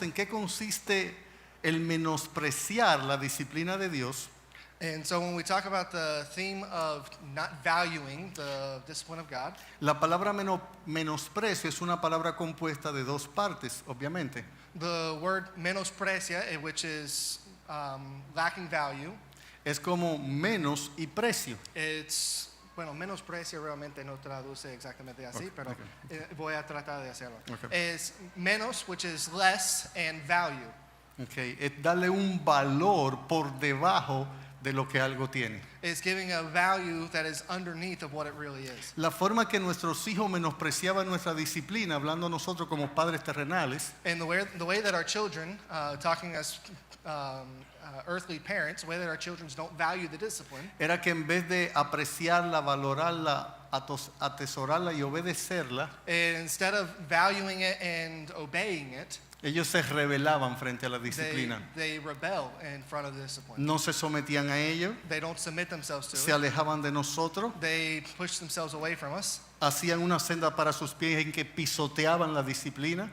en qué consiste el menospreciar la disciplina de Dios, And so when we talk about the theme of not valuing the discipline of God, la palabra menosprecio es una palabra compuesta de dos partes, obviamente. the word menosprecia, which is lacking value, Es como menos y precio. it's, bueno, menosprecia realmente no traduce exactamente así, Okay, pero okay. Voy a tratar de hacerlo. Okay. Es menos, which is less, and value. Okay. Es darle un valor por debajo de lo que algo tiene. Is giving a value that is underneath of what it really is. La forma que nuestros hijos menospreciaban nuestra disciplina, hablando nosotros como padres terrenales, And the way that our children, talking as earthly parents, the way that our children don't value the discipline, era que en vez de apreciarla, valorarla, atesorarla y obedecerla, and instead of valuing it and obeying it, ellos se rebelaban frente a la disciplina. they rebel in front of the discipline. No se sometían a ello, They don't submit themselves to se it. alejaban de nosotros, They push themselves away from us. hacían una senda para sus pies en que pisoteaban la disciplina.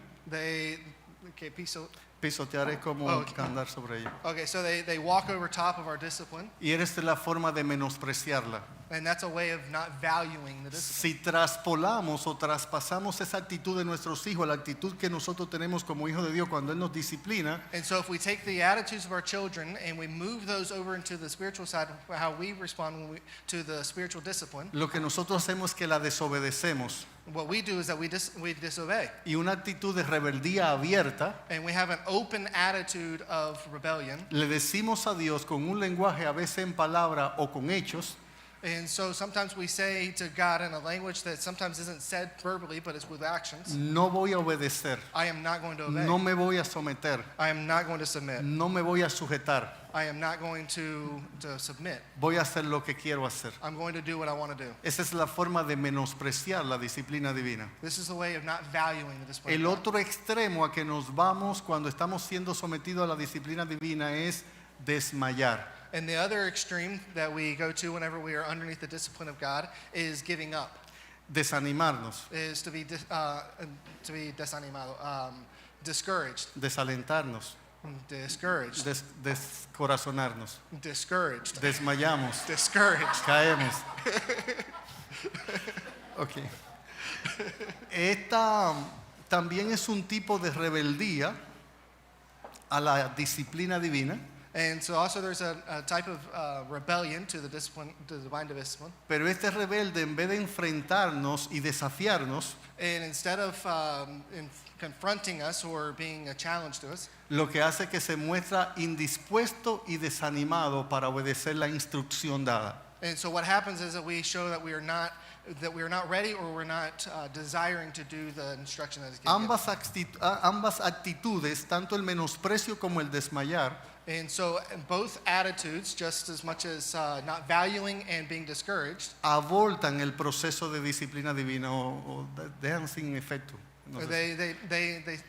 Pisotear es como andar sobre ella. Okay, so they walk over top of our discipline, Y esta es la forma de menospreciarla. and that's a way of not valuing the discipline. Si traspolamos o traspasamos esa actitud de nuestros hijos, la actitud que nosotros tenemos como hijos de Dios cuando Él nos disciplina, And so if we take the attitudes of our children and we move those over into the spiritual side, how we respond to the spiritual discipline, lo que nosotros hacemos es que la desobedecemos. what we do is that we disobey. Y una actitud de rebeldía abierta, And we have an open attitude of rebellion. le decimos a Dios con un lenguaje a veces en palabra o con hechos, And so sometimes we say to God in a language that sometimes isn't said verbally, but it's with actions, no voy a obedecer, I am not going to obey. no me voy a someter, I am not going to submit. no me voy a sujetar, I am not going to submit. voy a hacer lo que quiero hacer. I'm going to do what I want to do. Esa es la forma de menospreciar la disciplina divina. This is the way of not valuing the discipline. El of God. otro extremo a que nos vamos cuando estamos siendo sometidos a la disciplina divina es desmayar. And the other extreme that we go to whenever we are underneath the discipline of God is giving up, Desanimarnos, is to be desanimado, discouraged, desalentarnos, discouraged, descorazonarnos, discouraged, desmayamos, discouraged. caemos. Okay. Esta también es un tipo de rebeldía a la disciplina divina, And so also there's a type of rebellion to the discipline, to the divine discipline. pero este rebelde, en vez de enfrentarnos y desafiarnos, And instead of confronting us or being a challenge to us, lo que hace que se muestra indispuesto y desanimado para obedecer la instrucción dada. and so what happens is that we show that we are not ready, or we're not desiring to do the instruction that is given. Ambas actitudes, tanto el menosprecio como el desmayar, And so both attitudes, just as much as not valuing and being discouraged, abortan el proceso de disciplina divina o dejan sin efecto. No sé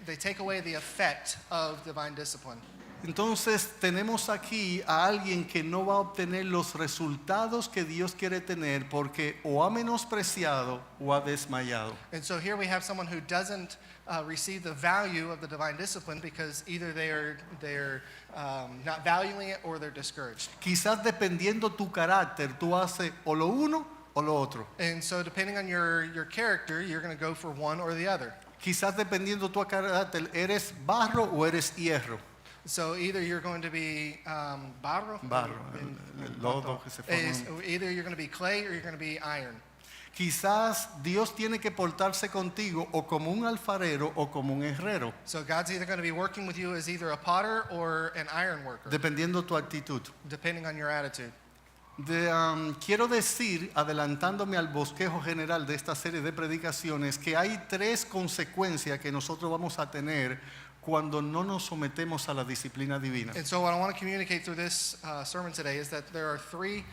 they take away the effect of divine discipline. Entonces tenemos aquí a alguien que no va a obtener los resultados que Dios quiere tener porque o ha menospreciado o ha desmayado. And so here we have someone who doesn't receive the value of the divine discipline because either they're not valuing it or they're discouraged. Quizás dependiendo tu carácter, tú haces o lo uno o lo otro. And so depending on your character, you're going to go for one or the other. Quizás dependiendo tu carácter, eres barro o eres hierro. So either you're going to be barro, El lodo que se forma. either you're going to be clay or you're going to be iron. Quizás Dios tiene que portarse contigo o como un alfarero o como un herrero, So God's either going to be working with you as either a potter or an iron worker, dependiendo tu actitud. depending on your attitude. Quiero decir, adelantándome al bosquejo general de esta serie de predicaciones, que hay 3 consecuencias que nosotros vamos a tener cuando no nos sometemos a la disciplina divina. And so what I want to communicate through this sermon today is that there are 3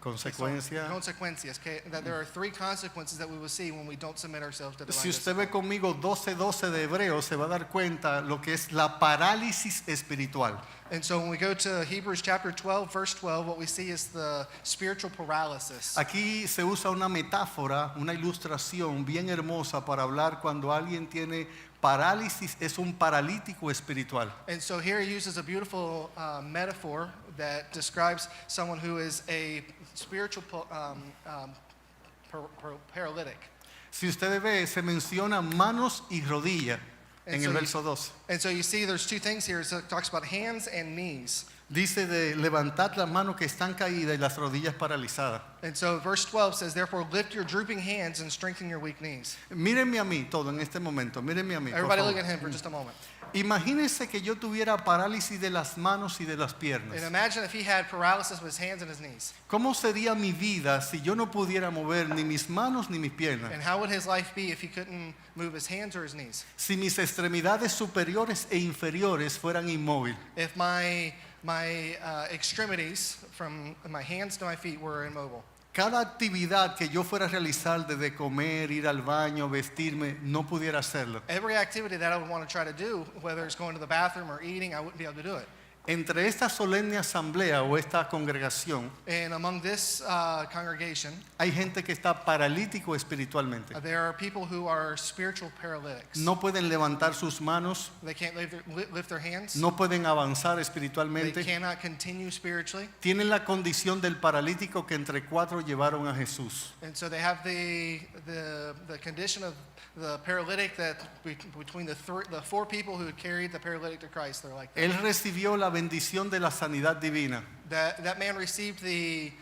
Consecuencias. That there are three consequences that we will see when we don't submit ourselves to divine Si usted discipline. ve conmigo 12:12 de Hebreos, se va a dar cuenta lo que es la parálisis espiritual. And so when we go to Hebrews chapter 12, verse 12, what we see is the spiritual paralysis. Aquí se usa una metáfora, una ilustración bien hermosa para hablar cuando alguien tiene parálisis, es un paralítico espiritual. And so here he uses a beautiful metaphor that describes someone who is a spiritual paralytic. Si usted ve, se menciona manos y rodillas en el verso 2. And so you see there's two things here. So it talks about hands and knees. Dice de levantar las manos que están caídas y las rodillas paralizadas. And so verse 12 says, therefore lift your drooping hands and strengthen your weak knees. Mírenme a mí todo en este momento, mírenme a mí. Por Everybody favor. look at him for just a moment. Imagínense que yo tuviera parálisis de las manos y de las piernas. And imagine if he had paralysis of his hands and his knees. ¿Cómo sería mi vida si yo no pudiera mover ni mis manos ni mis piernas? And how would his life be if he couldn't move his hands or his knees? Si mis extremidades superiores e inferiores fueran inmóviles. If my extremities from my hands to my feet were immobile. Cada actividad que yo fuera a realizar, desde comer, ir al baño, vestirme, no pudiera hacerlo. Every activity that I would want to try to do, whether it's going to the bathroom or eating, I wouldn't be able to do it. Entre esta solemne asamblea o esta congregación, And among this congregation, hay gente que está paralítico espiritualmente. there are people who are spiritual paralytics. No pueden levantar sus manos, They can't lift their hands. no pueden avanzar They espiritualmente. cannot continue spiritually. Tienen la condición del paralítico que entre cuatro llevaron a Jesús. And so they have the condition of the paralytic that between the four people who carried the paralytic to Christ, they're like that. Él recibió la bendición de la sanidad divina. That man received the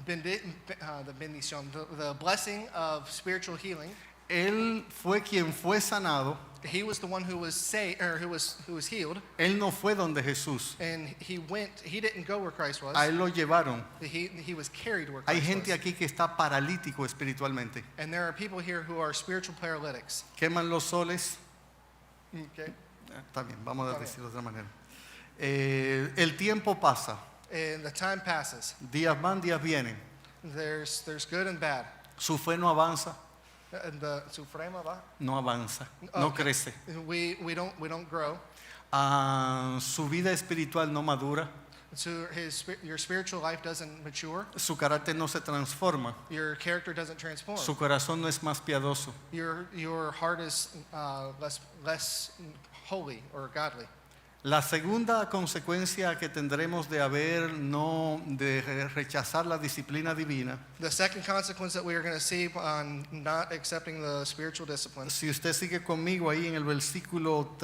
bendición, the blessing of spiritual healing. Él fue quien fue sanado. He was the one who was saved, or who was healed. Él no fue donde Jesús. And he didn't go where Christ was. A él lo llevaron. He was carried where Hay Christ gente was. aquí que está paralítico espiritualmente. And there are people here who are spiritual paralytics. Queman los soles. Okay. Está bien, vamos a Está bien. decirlo de otra manera. El tiempo pasa. And the time passes. Días van, días vienen. There's good and bad. Su fe no avanza. And su frema va. No avanza. No Okay. crece. We don't grow. Su vida espiritual no madura. So your spiritual life doesn't mature. Su carácter no se transforma. Your character doesn't transform. Su corazón no es más piadoso. Your heart is less holy or godly. La segunda consecuencia que tendremos de rechazar la disciplina divina. The second consequence that we are going to see on not accepting the spiritual discipline. Si usted sigue conmigo ahí en el versículo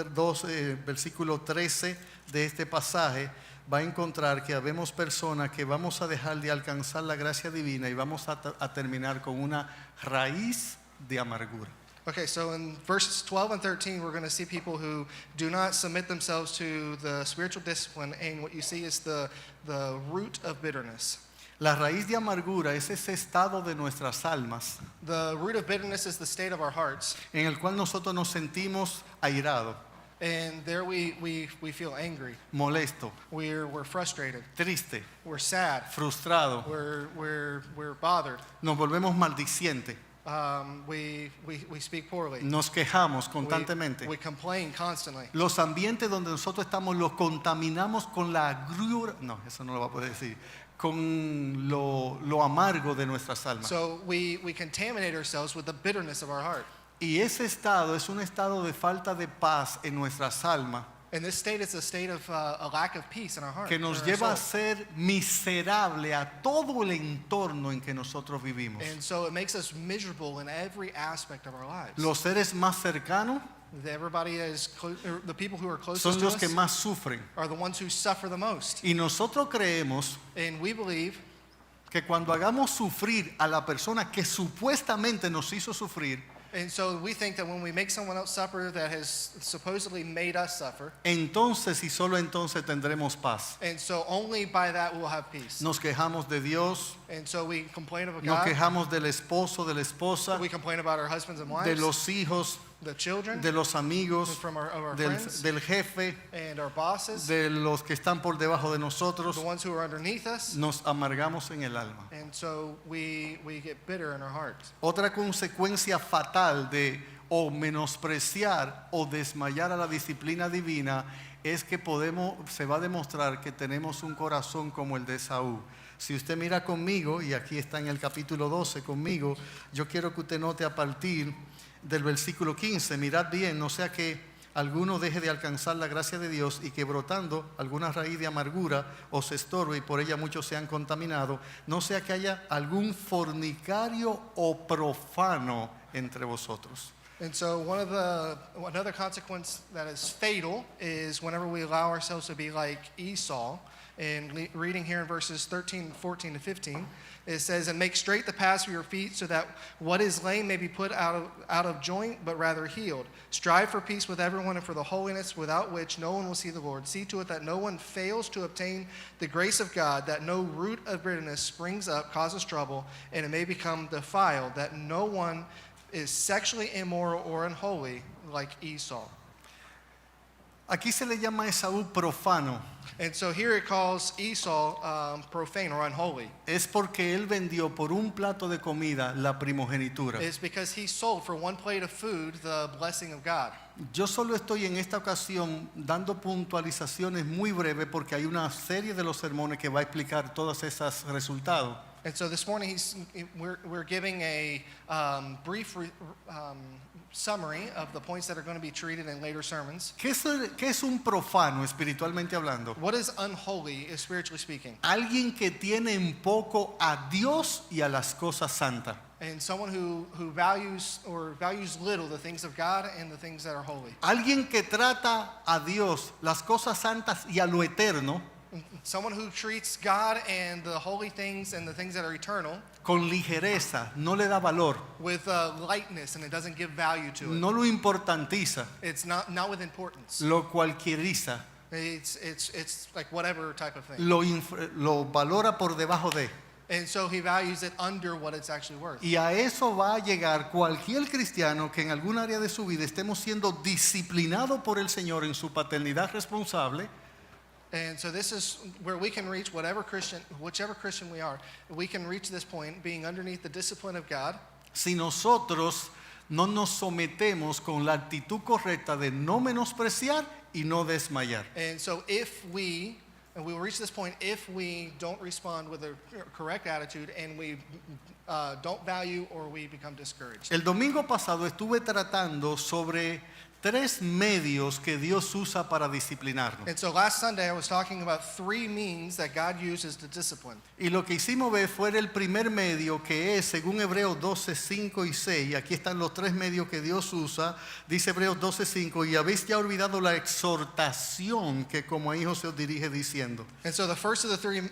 13 de este pasaje, va a encontrar que habemos personas que vamos a dejar de alcanzar la gracia divina y vamos a terminar con una raíz de amargura. Okay, so in verses 12 and 13, we're going to see people who do not submit themselves to the spiritual discipline, and what you see is the root of bitterness. La raíz de amargura es ese estado de nuestras almas The root of bitterness is the state of our hearts, en el cual nosotros nos sentimos airados, and there we feel angry, molestos, we're frustrated, tristes, we're sad, frustrados, we're bothered, nos volvemos maldicientes, we speak poorly, nos quejamos constantemente. we complain constantly. Los ambientes donde nosotros estamos los contaminamos con la agrura, no, eso no lo va a poder decir, con lo amargo de nuestras almas. So we contaminate ourselves with the bitterness of our heart. Y ese estado es un estado de falta de paz en nuestras almas And this state is a state of a lack of peace in our heart. que nos in our lleva a soul. ser miserable a todo el entorno en que nosotros vivimos. And so it makes us miserable in every aspect of our lives. Los seres más cercanos Everybody is the people who are closest son to los us que más sufren. are the ones who suffer the most. Y nosotros creemos And we believe que cuando hagamos sufrir a la persona que supuestamente nos hizo sufrir, And so we think that when we make someone else suffer that has supposedly made us suffer, entonces y solo entonces tendremos paz. and so only by that we'll have peace. Nos quejamos de Dios, And so we complain about nos God, quejamos del esposo, de la esposa, we complain about our husbands and de wives, los hijos, the children, de los amigos, from our friends, del jefe, and our bosses, de los que están por debajo de nosotros, the ones who are underneath us. nos amargamos en el alma. And so we get bitter in our hearts. Otra consecuencia fatal de o menospreciar o desmayar a la disciplina divina es que se va a demostrar que tenemos un corazón como el de Saúl. Si usted mira conmigo, y aquí está en el capítulo 12 conmigo, yo quiero que usted note a partir del versículo 15, mirad bien, no sea que alguno deje de alcanzar la gracia de Dios y que brotando alguna raíz de amargura os estorbe y por ella muchos sean contaminados, no sea que haya algún fornicario o profano entre vosotros. And so another consequence that is fatal is whenever we allow ourselves to be like Esau. And reading here in verses 13, 14 to 15, it says, "And make straight the paths for your feet, so that what is lame may be put out of joint, but rather healed. Strive for peace with everyone and for the holiness without which no one will see the Lord. See to it that no one fails to obtain the grace of God, that no root of bitterness springs up, causes trouble, and it may become defiled, that no one is sexually immoral or unholy like Esau." Aquí se le llama a Esaú profano. And so here it calls Esau profane or unholy. Es porque él vendió por un plato de comida la primogenitura. It's because he sold for one plate of food the blessing of God. Yo solo estoy en esta ocasión dando puntualizaciones muy breves porque hay una serie de los sermones que va a explicar todos esos resultados. And so this morning we're giving a brief summary of the points that are going to be treated in later sermons. ¿Qué es un profano espiritualmente hablando? What is unholy, spiritually speaking? Alguien que tiene en poco a Dios y a las cosas santas. And someone who values little the things of God and the things that are holy. Alguien que trata a Dios, las cosas santas y a lo eterno Someone who treats God and the holy things and the things that are eternal con ligereza, no le da valor, with lightness, and it doesn't give value to it. no lo importantiza, It's not with importance. lo cualquieriza, It's like whatever type of thing. lo valora por debajo de. And so he values it under what it's actually worth. Y a eso va a llegar cualquier cristiano que en algún área de su vida estemos siendo disciplinado por el Señor en su paternidad responsable. And so this is where we can reach whichever Christian we are, we can reach this point being underneath the discipline of God. Si nosotros no nos sometemos con la actitud correcta de no menospreciar y no desmayar. And so we will reach this point if we don't respond with a correct attitude and we don't value or we become discouraged. El domingo pasado estuve tratando sobre 3 medios que Dios usa para disciplinarnos. And so last Sunday I was talking about 3 means that God uses to discipline. Y lo que hicimos ver fue el primer medio, que es según Hebreos 12, 5 y 6. Aquí están los 3 medios que Dios usa. Dice Hebreos 12, 5, y habéis ya olvidado la exhortación que como a hijos se os dirige diciendo. And so the first of the 3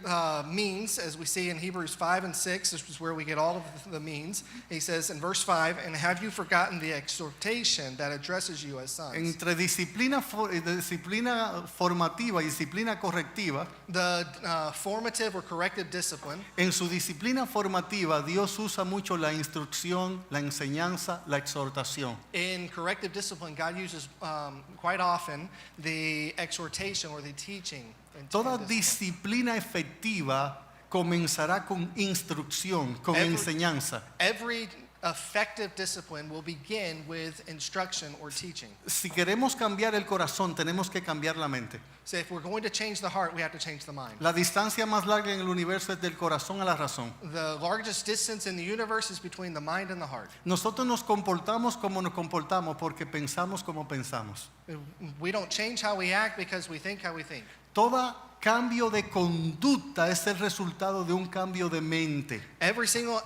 means, as we see in Hebrews 5 and 6, this is where we get all of the means. He says in verse 5, "And have you forgotten the exhortation that addresses you as sons?" Entre disciplina formativa y disciplina correctiva, The formative or corrective discipline. en su disciplina formativa Dios usa mucho la instrucción, la enseñanza, la exhortación. In corrective discipline, God uses quite often the exhortation or the teaching. Toda disciplina efectiva comenzará con instrucción, con enseñanza. Every effective discipline will begin with instruction or teaching. Si queremos cambiar el corazón, tenemos que cambiar la mente. So if we're going to change the heart, we have to change the mind. La distancia más larga en el universo es del corazón a la razón. The largest distance in the universe is between the mind and the heart. Nosotros nos comportamos como nos comportamos porque pensamos como pensamos. We don't change how we act because we think how we think. Todo cambio de conducta es el resultado de un cambio de mente. Every single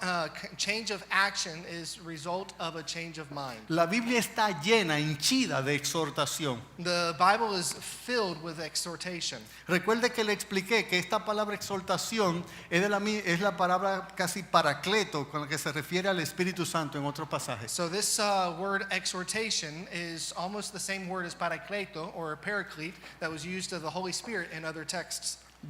change of action is result of a change of mind. La Biblia está llena, henchida de exhortación. The Bible is filled with exhortation. Recuerde que le expliqué que esta palabra exhortación es la palabra casi paracleto con la que se refiere al Espíritu Santo en otros pasajes. So this word exhortation is almost the same word as parakleto or paraclete that was used of the Holy Spirit in other texts.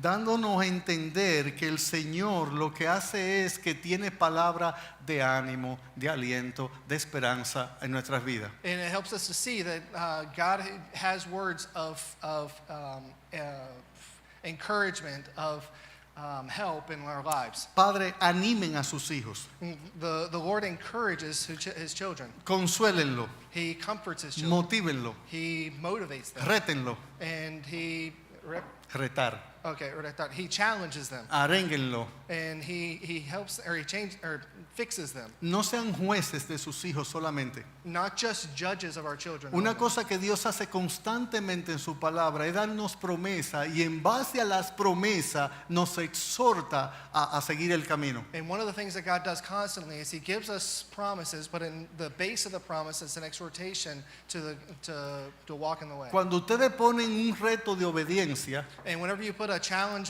dándonos a entender que el Señor lo que hace es que tiene palabra de ánimo, de aliento, de esperanza en nuestras vidas. And it helps us to see that God has words of encouragement, of help in our lives. Padre, animen a sus hijos, The Lord encourages his children. consuélenlo, He comforts his children. motívenlo, He motivates them. rétenlo, And he challenges them. arénguenlo. And he helps, or he changes or fixes them. No sean jueces de sus hijos solamente. Not just judges of our children. Una only. cosa que Dios hace constantemente en su palabra es darnos promesa y en base a las promesas nos exhorta a seguir el camino. And one of the things that God does constantly is he gives us promises, but in the base of the promise is an exhortation to walk in the way. Cuando ustedes ponen un reto de obediencia, And whenever you put a challenge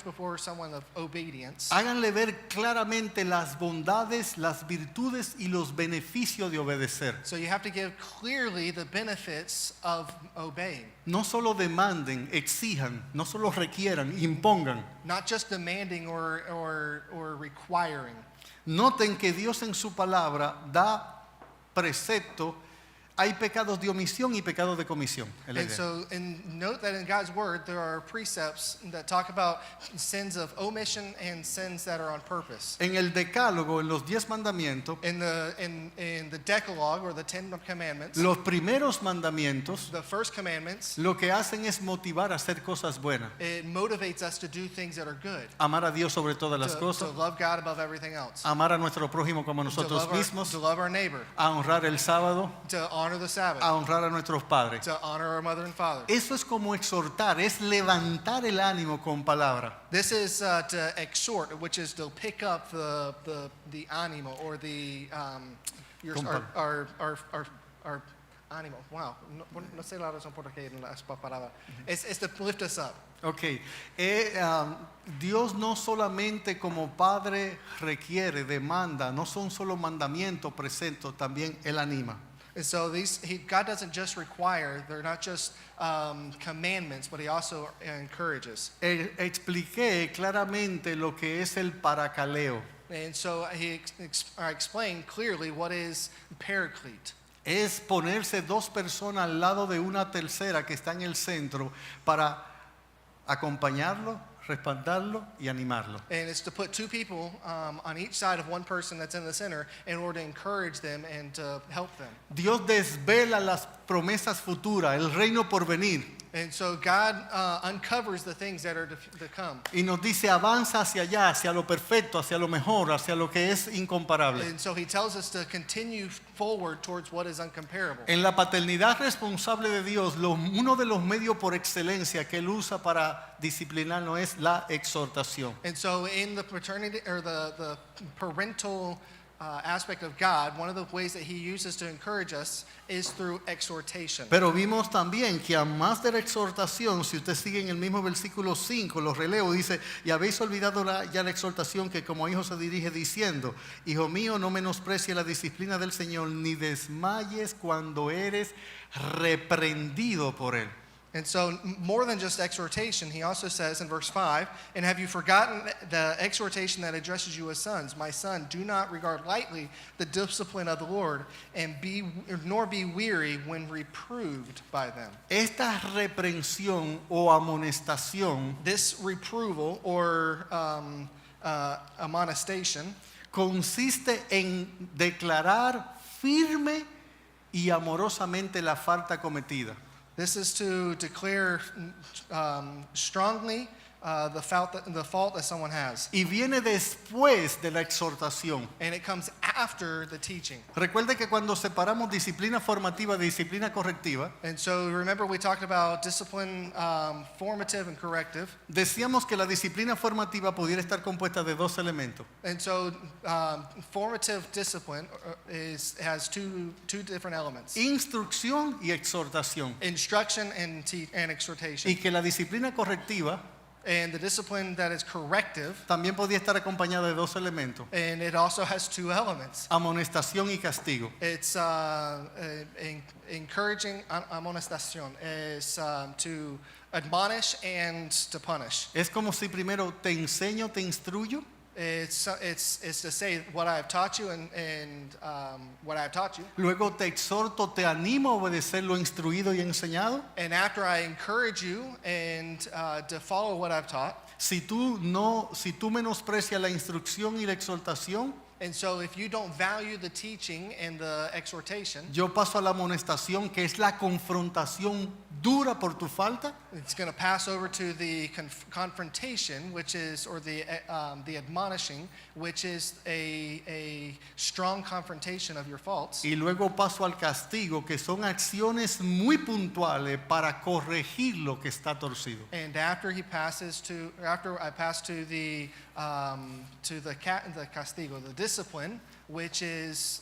before someone of obedience, háganle ver claramente las bondades, las virtudes y los beneficios de obedecer. so you have to give clearly the benefits of obeying. No solo demanden, exijan, no solo requieran, impongan. Not just demanding or requiring. Noten que Dios en su palabra da precepto. Hay pecados de omisión y pecados de comisión. Es la And idea. and note that in God's word there are precepts that talk about sins of omission and sins that are on purpose. En el decálogo, en los 10 mandamientos, In the Decalogue or the 10 Commandments, los primeros mandamientos the first commandments, lo que hacen es motivar a hacer cosas buenas. it motivates us to do things that are good. Amar a Dios sobre todas las To cosas, love God above everything else. amar a nuestro prójimo como a nosotros mismos, To love our neighbor. a honrar el sábado, To honor the Sabbath. a honrar a nuestros padres. To honor our mother and father. Eso es como exhortar, es levantar el ánimo con palabra. This is to exhort, which is to pick up the animo or the our animo. Wow, no sé la razón por qué en las palabras. It's to lift us up. Ok, Dios no solamente como Padre requiere, demanda, no son solo mandamientos presentes, también Él anima. And so God doesn't just require; they're not just commandments, but He also encourages. Expliqué claramente lo que es el paracaleo. And so He explained clearly what is paraclete. Es ponerse dos personas al lado de una tercera que está en el centro para acompañarlo, respaldarlo y animarlo. And it's to put two people on each side of one person that's in the center in order to encourage them and to help them. Dios desvela las promesas futuras, el reino por venir. And so God uncovers the things that are to come. Y nos dice, avanza hacia allá, hacia lo perfecto, hacia lo mejor, hacia lo que es incomparable. And so He tells us to continue forward towards what is uncomparable. En la paternidad responsable de Dios, uno de los medios por excelencia que Él usa para disciplinarnos es la exhortación. And so in the paternity or the parental aspect of God, one of the ways that He uses to encourage us is through exhortation. Pero vimos también que a más de la exhortación, si usted sigue en el mismo versículo 5, lo releo, dice, y habéis olvidado ya la exhortación que como hijo se dirige diciendo, hijo mío, no menosprecie la disciplina del Señor, ni desmayes cuando eres reprendido por Él. And so more than just exhortation, He also says in verse 5, and have you forgotten the exhortation that addresses you as sons? My son, do not regard lightly the discipline of the Lord, nor be weary when reproved by them. Esta reprensión o amonestación This reproval or amonestation consiste en declarar firme y amorosamente la falta cometida. This is to declare strongly the fault that someone has. Y viene después de la exhortación. And it comes after the teaching. Recuerde que cuando separamos disciplina formativa de disciplina correctiva, And so remember we talked about discipline, formative and corrective. decíamos que la disciplina formativa pudiera estar compuesta de dos elementos. And so formative discipline has two different elements. Instrucción y exhortación. Instruction and exhortation. Y que la disciplina correctiva And the discipline that is corrective, también podía estar acompañada de dos elementos, and it also has two elements. amonestación y castigo. It's encouraging, amonestación, is to admonish and to punish. Es como si primero te enseño, te instruyo, It's to say what I have taught you and what I have taught you. luego te exhorto, te animo a obedecer lo instruido y enseñado. And after I encourage you and to follow what I've taught. Si tú menosprecias la instrucción y la exhortación, And so if you don't value the teaching and the exhortation, yo paso a la amonestación, que es la confrontación dura por tu falta. it's going to pass over to the confrontation, which is, or the admonishing, which is a strong confrontation of your faults. Y luego paso al castigo, que son acciones muy puntuales para corregir lo que está torcido. And after I pass to the castigo, the discipline, which is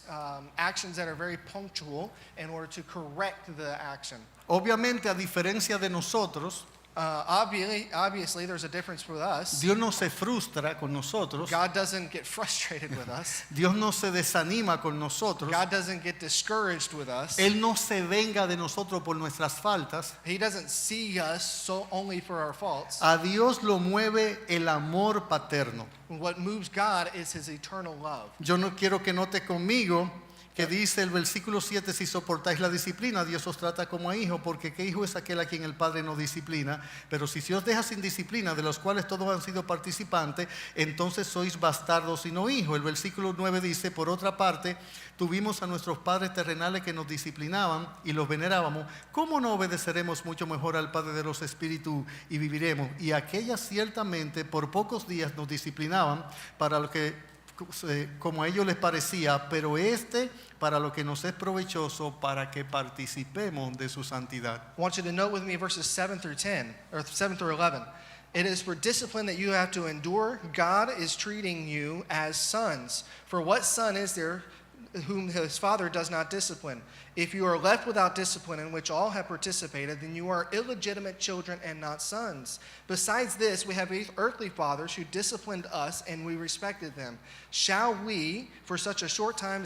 actions that are very punctual in order to correct the action. Obviamente, a diferencia de nosotros, Obviously, there's a difference with us. Dios no se frustra con nosotros. God doesn't get frustrated with us. Dios no se desanima con nosotros. God doesn't get discouraged with us. Él no se venga de nosotros por nuestras faltas. He doesn't see us so only for our faults. A Dios lo mueve el amor paterno. What moves God is his eternal love. Yo no quiero que note conmigo que dice el versículo 7, si soportáis la disciplina, Dios os trata como a hijos, porque ¿qué hijo es aquel a quien el Padre no disciplina? Pero si se os deja sin disciplina, de los cuales todos han sido participantes, entonces sois bastardos y no hijos. El versículo 9 dice, por otra parte, tuvimos a nuestros padres terrenales que nos disciplinaban y los venerábamos. ¿Cómo no obedeceremos mucho mejor al Padre de los Espíritus y viviremos? Y aquellas ciertamente por pocos días nos disciplinaban para lo que como a ellos les parecía, pero para lo que nos es provechoso, para que participemos de su santidad. I want you to note with me verses 7 through 10, or 7 through 11. It is for discipline that you have to endure. God is treating you as sons. For what son is there whom his father does not discipline? If you are left without discipline in which all have participated, then you are illegitimate children and not sons. Besides this, we have earthly fathers who disciplined us and we respected them. Shall we, for such a short time,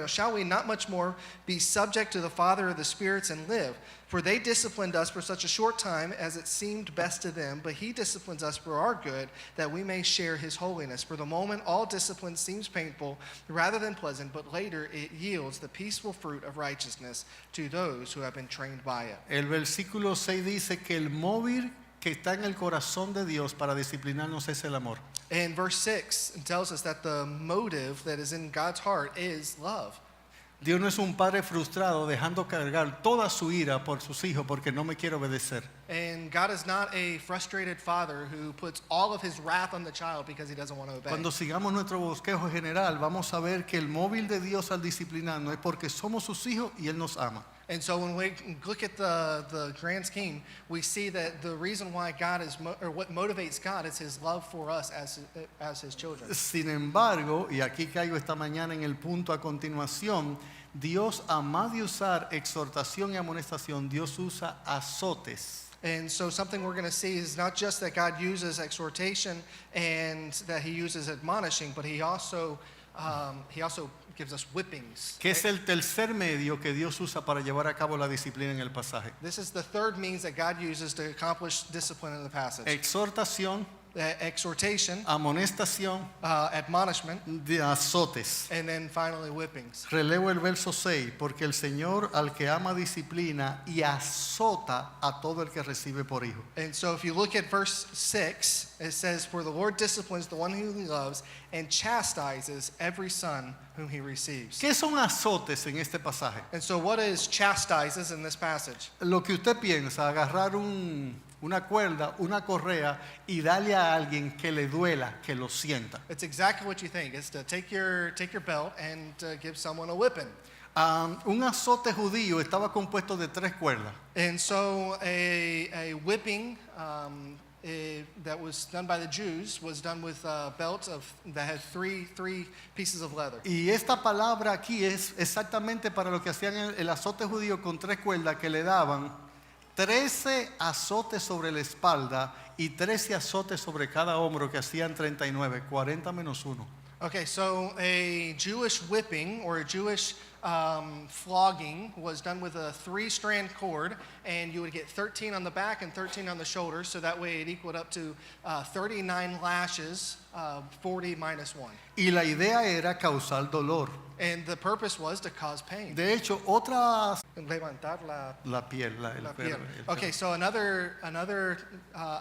shall we not much more be subject to the Father of the spirits and live? For they disciplined us for such a short time as it seemed best to them, but he disciplines us for our good, that we may share his holiness. For the moment, all discipline seems painful rather than pleasant, but later it yields the peaceful fruit of righteousness to those who have been trained by it. El versículo 6 dice que el móvil que está en el corazón de Dios para disciplinarnos es el amor. And verse 6 tells us that the motive that is in God's heart is love. Dios no es un padre frustrado dejando cargar toda su ira por sus hijos porque no me quiere obedecer. And God is not a frustrated father who puts all of his wrath on the child because he doesn't want to obey. Cuando sigamos nuestro bosquejo general, vamos a ver que el móvil de Dios al disciplinarnos es porque somos sus hijos y Él nos ama. And so when we look at the grand scheme, we see that the reason why God is, or what motivates God is his love for us as his children. Sin embargo, y aquí caigo esta mañana en el punto a continuación, Dios, además de usar exhortación y amonestación, Dios usa azotes. And so something we're going to see is not just that God uses exhortation and that he uses admonishing, but he also gives us whippings. Que es el tercer medio que Dios usa para llevar a cabo la disciplina en el pasaje. This is the third means that God uses to accomplish discipline in the passage. Exhortación, Exhortation, amonestación, admonishment, de azotes. and then finally whippings. Relevo el verso 6, porque el Señor al que ama disciplina y azota a todo el que recibe por hijo. And so if you look at verse 6, it says, for the Lord disciplines the one whom he loves and chastises every son whom he receives. ¿Qué son azotes en este pasaje? And so what is chastises in this passage? Lo que usted piensa, agarrar una cuerda, una correa y darle a alguien que le duela, que lo sienta. It's exactly what you think. It's to take your belt and give someone a whipping. Un azote judío estaba compuesto de 3 cuerdas. And so a whipping that was done by the Jews was done with a belt that had three pieces of leather. Y esta palabra aquí es exactamente para lo que hacían el azote judío con 3 cuerdas que le daban 13 azotes sobre la espalda y 13 azotes sobre cada hombro, que hacían 39, 40 menos 1. Okay, so a Jewish whipping or a Jewish flogging was done with a 3-strand cord, and you would get 13 on the back and 13 on the shoulders, so that way it equaled up to 39 lashes, 40 minus 1. Y la idea era causar dolor. And the purpose was to cause pain. De hecho, otra... Levantar La piel, la piel. Okay, so another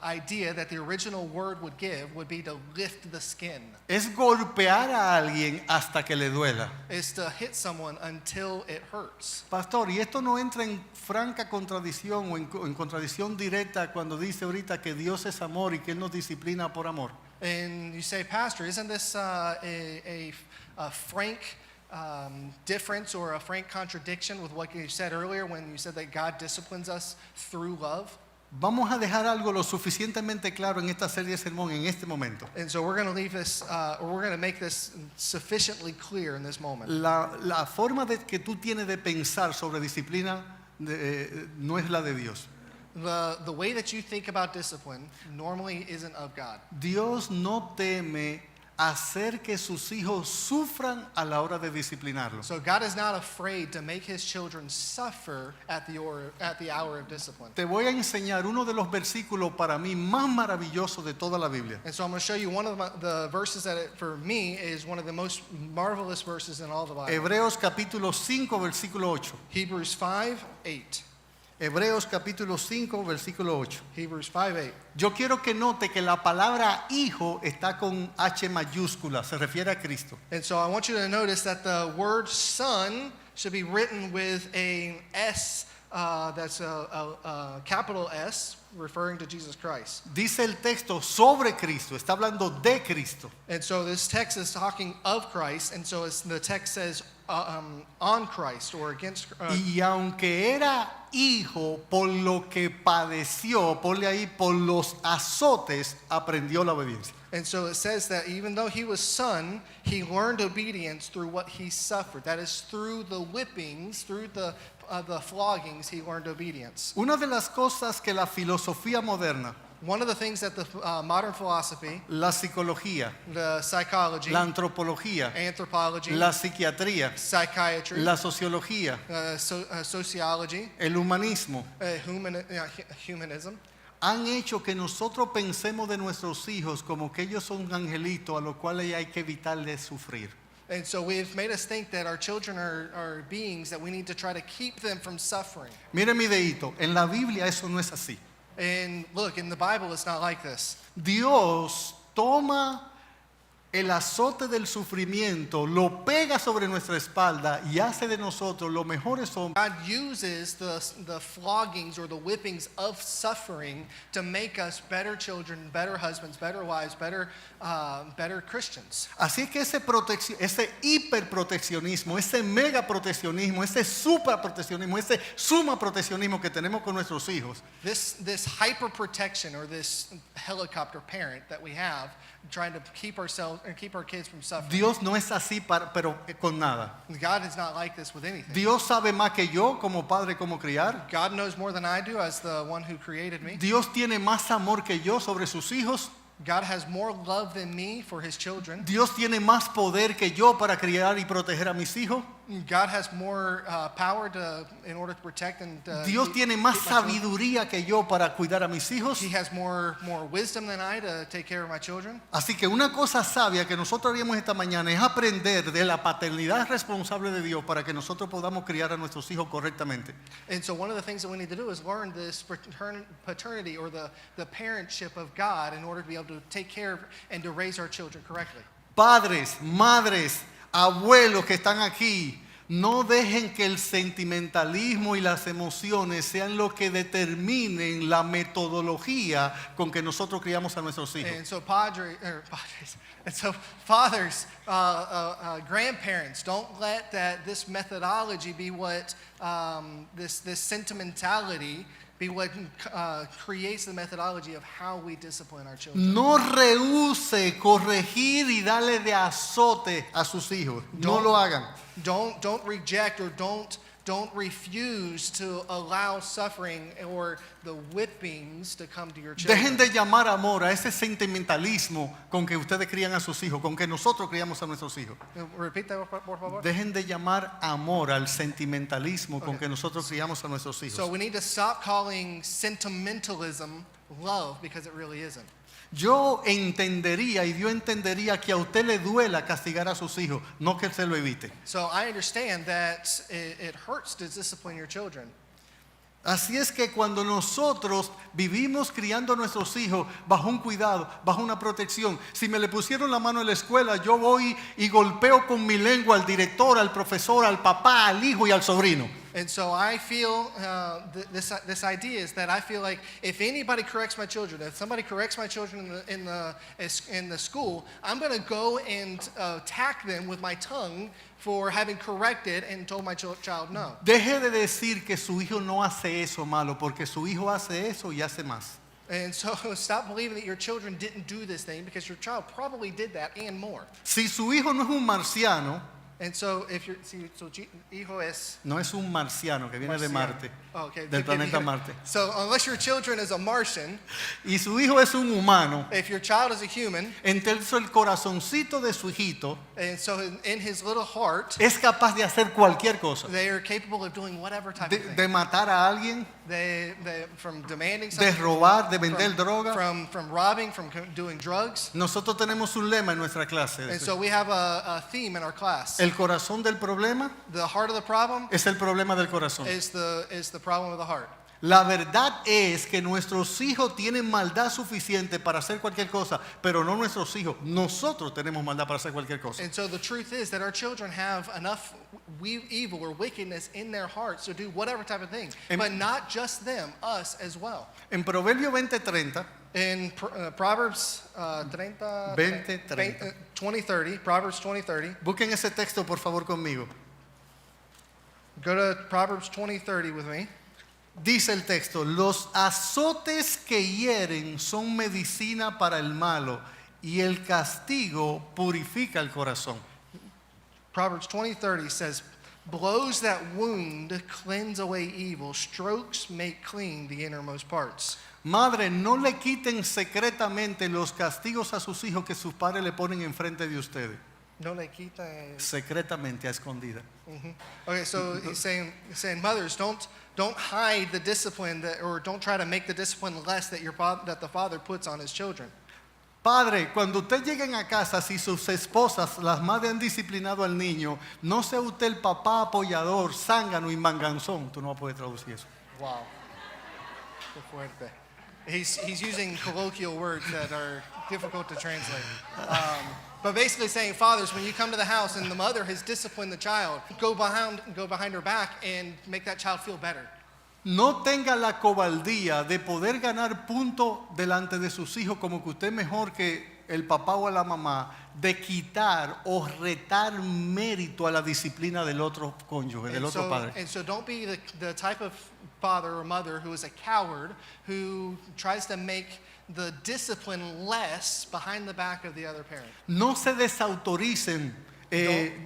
idea that the original word would give would be to lift the skin. Es golpear a alguien hasta que le duela. Is to hit someone until it hurts. Pastor, y esto no entra en franca contradicción o en contradicción directa cuando dice ahorita que Dios es amor y que Él nos disciplina por amor. And you say, Pastor, isn't this a frank difference or a frank contradiction with what you said earlier when you said that God disciplines us through love? Vamos a dejar algo lo suficientemente claro en esta serie de sermón en este momento. And so we're going to leave this, or we're going to make this sufficiently clear in this moment. La forma de que tú tienes de pensar sobre disciplina no es la de Dios. The way that you think about discipline normally isn't of God. Dios no teme hacer que sus hijos sufran a la hora de disciplinarlos. So God is not afraid to make his children suffer at the hour of discipline. Te voy a enseñar uno de los versículos para mí más maravillosos de toda la Biblia. And so I'm going to show you one of the verses that for me is one of the most marvelous verses in all the Bible. Hebreos capítulo 5 versículo 8. Hebrews 5:8. Hebreos capítulo 5 versículo 8. Hebrews 5:8. Yo quiero que note que la palabra hijo está con H mayúscula, se refiere a Cristo. And so I want you to notice that the word son should be written with a S, that's a capital S, referring to Jesus Christ. Dice el texto sobre Cristo, está hablando de Cristo. And so this text is talking of Christ, and so the text says on Christ or against. Y aunque era hijo, por lo que padeció, ponle ahí, por los azotes, aprendió la obediencia. And so it says that even though he was son, he learned obedience through what he suffered. That is, through the whippings, through the floggings, he learned obedience. Una de las cosas que la filosofía moderna, One of the things that the modern philosophy, la psicología, the psychology, la antropología, anthropology, la psiquiatría, psychiatry, la sociología, sociology, el humanismo, humanism, han hecho que nosotros pensemos de nuestros hijos como que ellos son angelitos a los cuales hay que evitarles sufrir. and so we've made us think that our children are beings that we need to try to keep them from suffering. Mire mi dedito, en la Biblia eso no es así. And look, in the Bible, it's not like this. Dios toma el azote del sufrimiento, lo pega sobre nuestra espalda y hace de nosotros los mejores hombres. God uses the floggings or the whippings of suffering to make us better children, better husbands, better wives, better Christians. Así que ese hiperproteccionismo, ese megaproteccionismo, ese superproteccionismo, ese suma proteccionismo que tenemos con nuestros hijos, This hyper protection or this helicopter parent that we have, trying to keep ourselves and keep our kids from suffering. Dios no es así pero con nada. God is not like this with anything. Dios sabe más que yo como padre cómo criar. God knows more than I do as the one who created me. Dios tiene más amor que yo sobre sus hijos. God has more love than me for his children. Dios tiene más poder que yo para criar y proteger a mis hijos. God has more power in order to protect and Dios tiene más sabiduría que yo para cuidar a mis hijos. He has more wisdom than I to take care of my children. Así que una cosa sabia que nosotros haríamos esta mañana es aprender de la paternidad responsable de Dios para que nosotros podamos criar a nuestros hijos correctamente. And so one of the things that we need to do is learn this paternity or the parentship of God in order to be able to take care of and to raise our children correctly. Padres, madres, abuelos que están aquí, no dejen que el sentimentalismo y las emociones sean lo que determinen la metodología con que nosotros criamos a nuestros hijos. And so fathers, grandparents, don't let this methodology be what this sentimentality be what creates the methodology of how we discipline our children. No rehúse corregir y darle de azote a sus hijos. No lo hagan. Don't reject or don't don't refuse to allow suffering or the whippings to come to your Dejen children. de llamar amor a ese sentimentalismo con que ustedes crían a sus hijos, con que nosotros criamos a nuestros hijos. Repeat that, por favor. Dejen de llamar amor al sentimentalismo con que nosotros criamos a nuestros hijos. So we need to stop calling sentimentalism love, because it really isn't. Yo entendería y Dios entendería que a usted le duela castigar a sus hijos, no que se lo evite. So I understand that it hurts to discipline your children. Así es que cuando nosotros vivimos criando a nuestros hijos bajo un cuidado, bajo una protección, si me le pusieron la mano en la escuela, yo voy y golpeo con mi lengua al director, al profesor, al papá, al hijo y al sobrino. And so I feel this idea is that I feel like if anybody corrects my children, if somebody corrects my children in the school, I'm going to go and attack them with my tongue for having corrected and told my child no. Deje de decir que su hijo no hace eso malo, porque su hijo hace eso y hace más. And so stop believing that your children didn't do this thing, because your child probably did that and more. Si su hijo no es un marciano, And so if your hijo es no es un marciano que viene de Marte, okay, del planeta Marte, so unless your children is a Martian, y su hijo es un humano, if your child is a human, entonces el corazoncito de su hijito and so in his little heart, es capaz de hacer cualquier cosa, they are capable of doing whatever type of thing. de matar a alguien, They from demanding de something, robar, de vender droga. from robbing, from doing drugs. Nosotros tenemos un lema en nuestra clase. And so we have a theme in our class. El corazón del problema The heart of the problem es el problema del corazón. is the problem of the heart. La verdad es que nuestros hijos tienen maldad suficiente para hacer cualquier cosa, pero no nuestros hijos. Nosotros tenemos maldad para hacer cualquier cosa. And so the truth is that our children have enough evil or wickedness in their hearts to do whatever type of thing, but not just them, us as well. En Proverbio 20:30, In Proverbs 20:30, Proverbs 20:30. busquen ese texto por favor conmigo. Go to Proverbs 20:30 with me. Dice el texto: los azotes que hieren son medicina para el malo y el castigo purifica el corazón. Proverbs 20:30 says, blows that wound cleanse away evil, strokes make clean the innermost parts. Madre, no le quiten secretamente los castigos a sus hijos que sus padres le ponen enfrente de ustedes. No le quita. Secretamente, a escondida. Okay, so he's saying mothers, don't hide the discipline or don't try to make the discipline less that the father puts on his children. Padre, cuando usted lleguen a casa, si sus esposas, las madres han disciplinado al niño, no sea usted el papá apoyador, zángano y manganzón. Tú no vas a poder traducir eso. Wow. Qué fuerte. He's using colloquial words that are difficult to translate. But basically saying, fathers, when you come to the house and the mother has disciplined the child, go behind her back and make that child feel better. No tenga la cobardía de poder ganar punto delante de sus hijos como que usted es mejor que el papá o la mamá, de quitar o retar mérito a la disciplina del otro cónyuge, del otro padre. And so don't be the type of father or mother who is a coward, who tries to make the discipline less behind the back of the other parent. No se desautoricen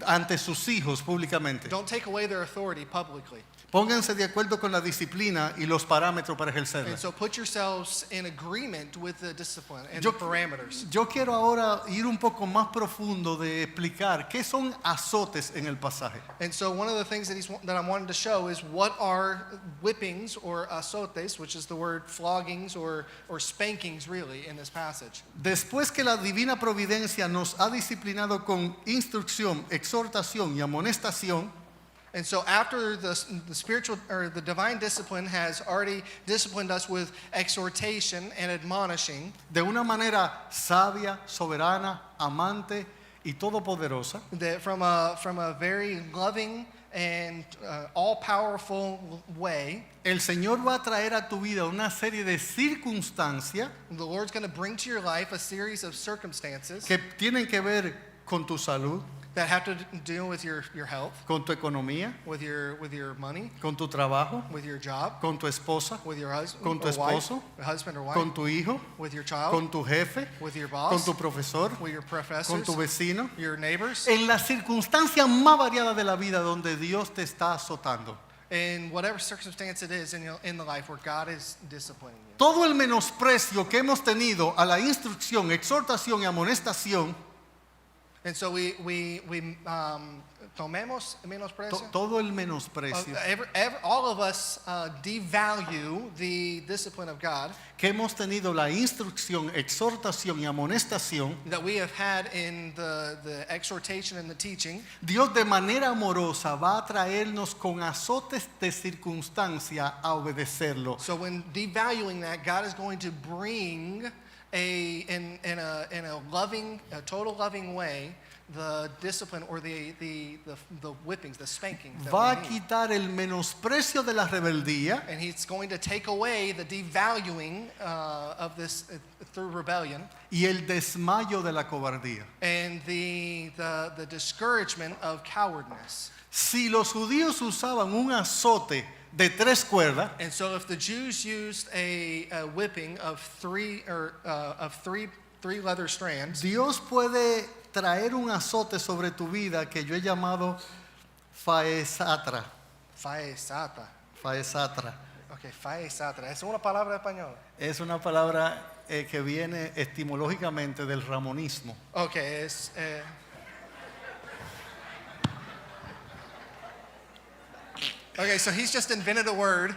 ante sus hijos públicamente. Don't take away their authority publicly. Pónganse de acuerdo con la disciplina y los parámetros para ejercerla. And so put yourselves in agreement with the discipline and the parameters. Yo quiero ahora ir un poco más profundo de explicar qué son azotes en el pasaje. And so one of the things that I wanted to show is what are whippings or azotes, which is the word floggings or spankings really in this passage. Después que la divina providencia nos ha disciplinado con instrucción, exhortación y amonestación, and so after the spiritual or the divine discipline has already disciplined us with exhortation and admonishing, de una manera sabia, soberana, amante y todopoderosa, that from a very loving and all-powerful way, el Señor va a traer a tu vida una serie de circunstancias the Lord's going to bring to your life a series of circumstances que tienen que ver con tu salud, that have to deal with your health, con tu economía, with your money, con tu trabajo, with your job, con tu esposa, with your husband con tu or wife, esposo, husband or wife, con tu hijo, with your child, con tu jefe, with your con boss, tu profesor, with your professors, con tu vecino, your neighbors, en las circunstancias más variadas de la vida donde Dios te está azotando. in whatever circumstance it is in the life where God is disciplining you. Todo el menosprecio que hemos tenido a la instrucción, exhortación y amonestación, And so we tomemos menosprecio. todo el menosprecio All of us devalue the discipline of God que hemos tenido, la instrucción, exhortación y amonestación. that we have had in the exhortation and the teaching. Dios de manera amorosa va a traernos con azotes de circunstancia a obedecerlo. So when devaluing that, God is going to bring in a loving, a total loving way, the discipline or the whippings, the spankings. Va a quitar el menosprecio de la rebeldía And He's going to take away the devaluing of this through rebellion y el desmayo de la cobardía. and the discouragement of cowardness. Si los judíos usaban un azote de 3 cuerdas, And so if the Jews used a whipping of three leather strands, Dios puede traer un azote sobre tu vida que yo he llamado faesatra. faesata. Faesatra. Okay, faesatra. ¿Es una palabra española? Es una palabra que viene etimológicamente del ramonismo. Okay, es okay, so he's just invented a word,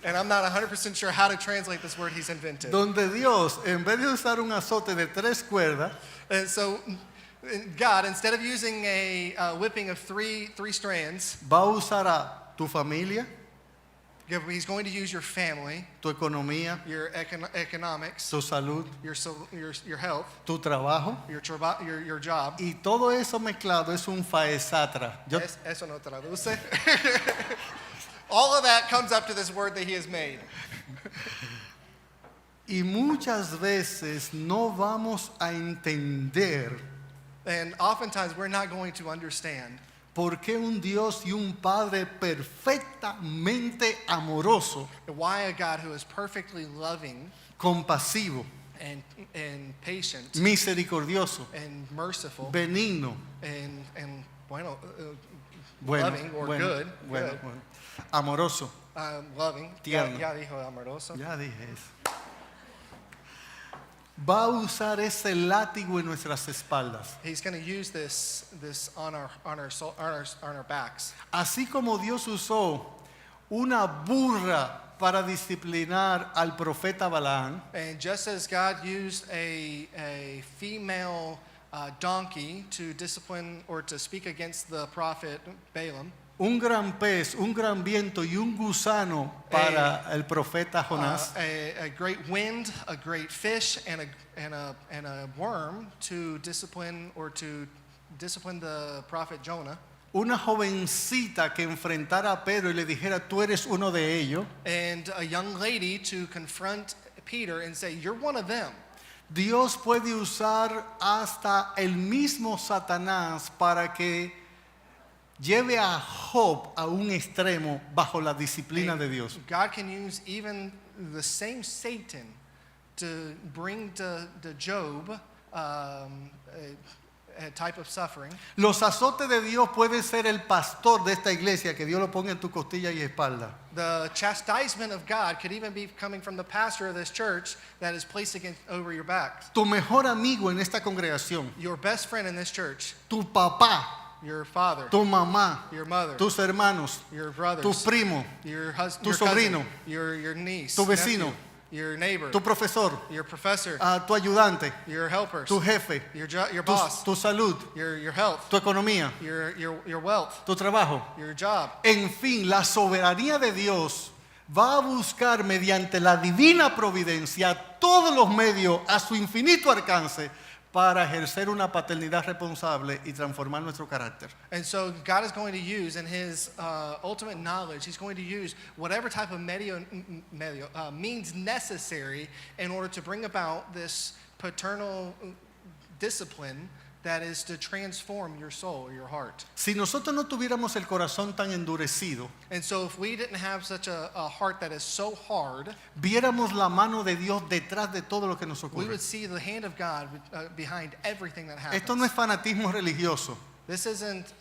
and I'm not 100% sure how to translate this word he's invented. Donde Dios, en vez de usar un azote de 3 cuerdas, And so God, instead of using a whipping of three strands, va a usar a tu familia, He's going to use your family, tu economía, your economics, tu salud, your health, tu trabajo, your job. y todo eso mezclado es un faesatra. Eso no traduce. All of that comes up to this word that he has made. Y muchas veces no vamos a entender And oftentimes we're not going to understand por qué un Dios y un Padre perfectamente amoroso, why a God who is perfectly loving compasivo, and patient misericordioso, and merciful benigno, and bueno, loving or bueno, good, bueno, good. bueno, amoroso. Loving. Tierno. Ya dijo amoroso. Ya dije eso. Va a usar ese látigo en nuestras espaldas. He's going to use this on our backs. Así como Dios usó una burra para disciplinar al profeta Balaam, And just as God used a female donkey to discipline or to speak against the prophet Balaam, un gran pez, un gran viento y un gusano para el profeta Jonás, a great wind, a great fish, and a worm to discipline the prophet Jonah. una jovencita que enfrentara a Pedro y le dijera, tú eres uno de ellos. And a young lady to confront Peter and say, you're one of them. Dios puede usar hasta el mismo Satanás para que lleve a Job a un extremo bajo la disciplina de Dios. God can use even the same Satan to bring to Job a type of suffering. Los azotes de Dios pueden ser el pastor de esta iglesia, que Dios lo ponga en tu costilla y espalda. The chastisement of God could even be coming from the pastor of this church that is placed over your back. Tu mejor amigo en esta congregación, Your best friend in this church, tu papá, your father, tu mamá, your mother, tus hermanos, your brothers, tus primos, your husband, tu your cousin, sobrino, your niece, tu vecino, nephew, your neighbor, tu profesor, your professor, tu ayudante, your helpers, tu jefe, your boss, tu salud, your health, tu economía, your wealth, tu trabajo. your job. En fin, la soberanía de Dios va a buscar mediante la divina providencia todos los medios a su infinito alcance para ejercer una paternidad responsable y transformar nuestro carácter. And so God is going to use, in His ultimate knowledge, He's going to use whatever type of means necessary in order to bring about this paternal discipline that is to transform your soul, your heart. Si nosotros no tuviéramos el corazón tan endurecido, And so if we didn't have such a heart that is so hard, viéramos la mano de Dios detrás de todo lo que nos we ocurre. would see the hand of God behind everything that happens. Esto no es fanatismo religioso. This isn't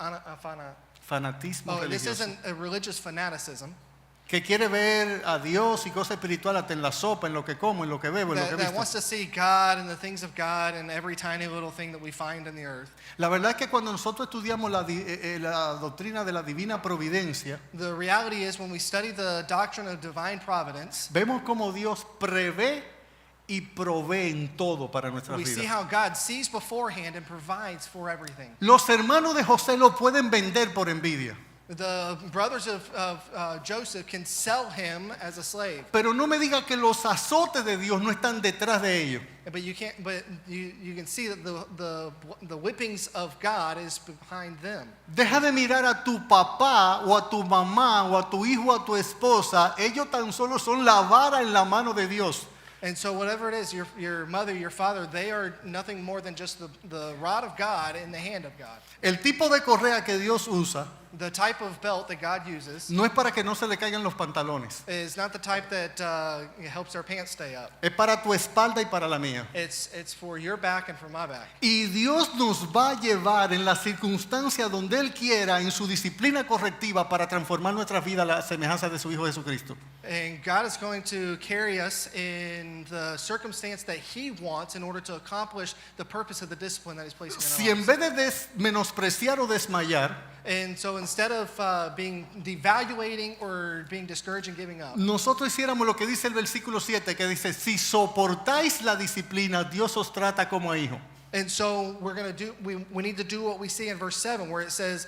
Fanatismo Oh, this religioso. isn't a religious fanaticism. Que quiere ver a Dios y cosas espirituales hasta en la sopa, en lo que como, en lo que bebo, en lo que That visto. wants to see God and the things of God and every tiny little thing that we find in the earth. La verdad es que cuando nosotros estudiamos la doctrina de la divina providencia, The reality is when we study the doctrine of divine providence, vemos cómo Dios prevé y provee en todo para nuestras we see vidas. how God sees beforehand and provides for everything. Los hermanos de José lo pueden vender por envidia. The brothers of Joseph can sell him as a slave, Pero no me diga que los azotes de Dios no están detrás de ellos. but you can't. But you can see that the whippings of God is behind them. Deja de mirar a tu papá o a tu mamá o a tu hijo o a tu esposa. Ellos tan solo son la vara en la mano de Dios. And so whatever it is, your mother, your father, they are nothing more than just the rod of God in the hand of God. El tipo de correa que Dios usa The type of belt that God uses no es para que no se le caigan los pantalones. is not the type that helps our pants stay up. Es para tu espalda y para la mía. It's for your back and for my back. Y Dios nos va a llevar en la circunstancia donde Él quiera, en su disciplina correctiva, para transformar nuestra vida a la semejanza de su Hijo Jesucristo. And God is going to carry us in the circumstance that He wants in order to accomplish the purpose of the discipline that He's placing Si in our en lives. vez de menospreciar o desmayar, And so instead of being devaluating or being discouraged and giving up, nosotros hiciéramos lo que dice el versículo 7, que dice, si soportáis la disciplina, Dios os trata como a hijo. and so we need to do what we see in verse 7 where it says,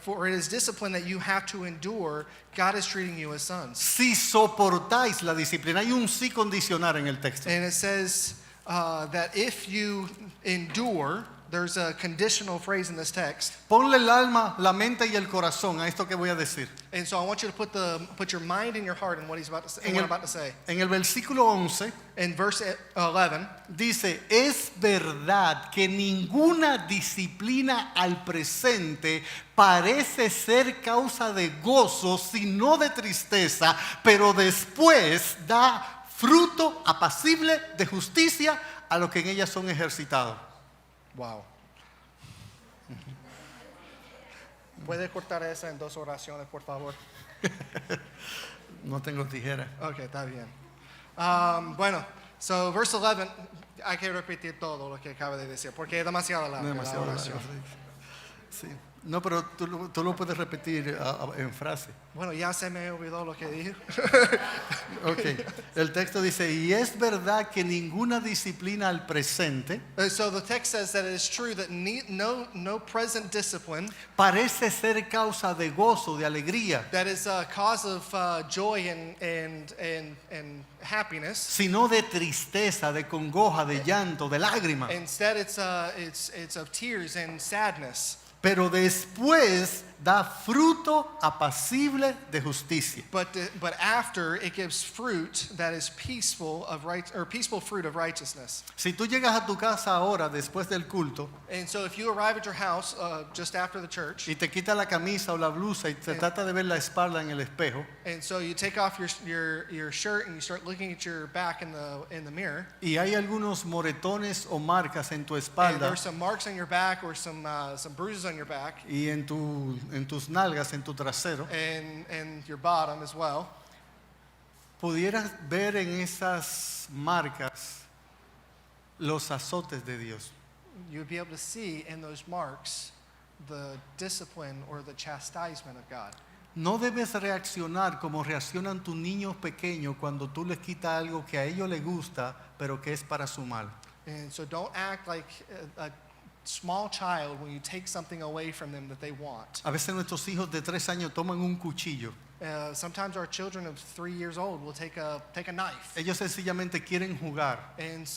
for it is discipline that you have to endure, God is treating you as sons. Si soportáis la disciplina, hay un sí condicional en el texto. And it says that if you endure, there's a conditional phrase in this text. Ponle el alma, la mente y el corazón a esto que voy a decir. And so I want you to put your mind and your heart in what he's about to say. What I'm about to say. En el versículo 11 In verse 11, dice, es verdad que ninguna disciplina al presente parece ser causa de gozo, sino de tristeza, pero después da fruto apacible de justicia a los que en ella son ejercitados. wow. ¿Puede cortar esa en dos oraciones, por favor? No tengo tijera. Okay, está bien. Bueno, so verse 11, hay que repetir todo lo que acaba de decir, porque es demasiado larga la oración. Sí. No, pero tú lo puedes repetir en frase. Bueno, ya se me olvidó lo que dije. Ok. El texto dice, y es verdad que ninguna disciplina al presente So the text says that it is true that no present discipline parece ser causa de gozo, de alegría, that is a cause of joy and happiness. sino de tristeza, de congoja, de llanto, de lágrima. Instead, it's of tears and sadness. Pero después da fruto apacible de justicia. But after it gives fruit that is peaceful fruit of righteousness. Si tú llegas a tu casa ahora después del culto And so if you arrive at your house just after the church, y te quitas la camisa o la blusa y te trata de ver la espalda en el espejo and so you take off your shirt and you start looking at your back in the mirror, y hay algunos moretones o marcas en tu and espalda there's some marks on your back or some bruises on your back y en tus nalgas, en tu trasero, and your bottom as well, pudieras ver en esas marcas los azotes de Dios. you would be able to see in those marks the discipline or the chastisement of God. No debes reaccionar como reaccionan tus niños pequeños cuando tú les quitas algo que a ellos les gusta, pero que es para su mal. And so don't act like a small child when you take something away from them that they want. A veces nuestros hijos de 3 años toman un cuchillo. Sometimes our children of 3 years old will take a knife, Ellos sencillamente quieren jugar. and